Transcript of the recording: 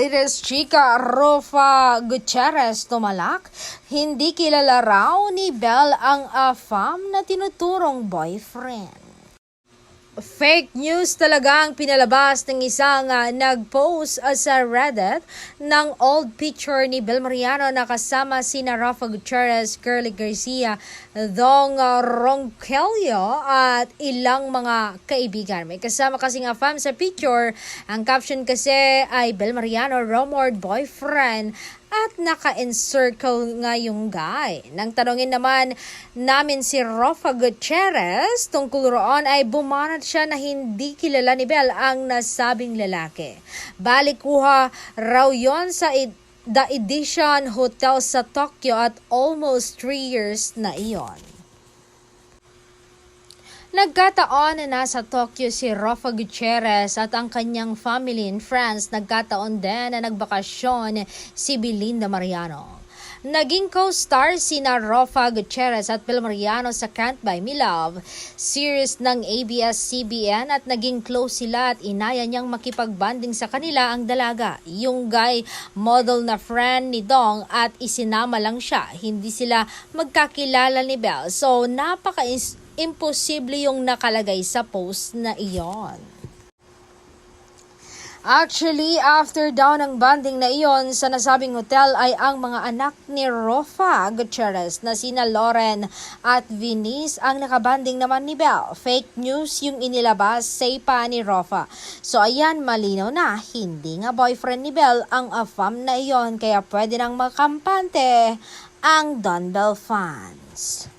It is Chika Rofa Gutierrez tumalak. Hindi kilala raw ni Belle ang AFAM na tinuturong boyfriend. Fake news talaga ang pinalabas ng isang nag-post sa Reddit ng old picture ni Belle Mariano na kasama sina Rafa Gutierrez, Curly Garcia, Dong Ronquillo at ilang mga kaibigan. May kasama kasing AFAM sa picture. Ang caption kasi ay Belle Mariano, rumored boyfriend at naka-encircle nga yung guy. Nang tanongin naman namin si Rafa Gutierrez tungkol roon ay bumanat siya na hindi kilala ni Belle ang nasabing lalaki. Balik kuha raw yon sa The Edition Hotel sa Tokyo at almost 3 years na iyon. Nagkataon na nasa Tokyo si Rafa Gutierrez at ang kanyang family in France. Nagkataon din na nagbakasyon si Belinda Mariano. Naging co-star sina Rafa Gutierrez at Belle Mariano sa Can't Buy Me Love series ng ABS-CBN at naging close sila at inaya niyang makipagbanding sa kanila ang dalaga. Yung guy, model na friend ni Dong at isinama lang siya. Hindi sila magkakilala ni Belle. So imposible yung nakalagay sa post na iyon. Actually, after daw ng banding na iyon sa nasabing hotel ay ang mga anak ni Rafa Gutierrez na sina Lauren at Venice ang nakabanding naman ni Belle. Fake news yung inilabas say pa ni Rafa. So ayan, malinaw na, hindi nga boyfriend ni Belle ang AFAM na iyon kaya pwede nang makampante ang Don Belle fans.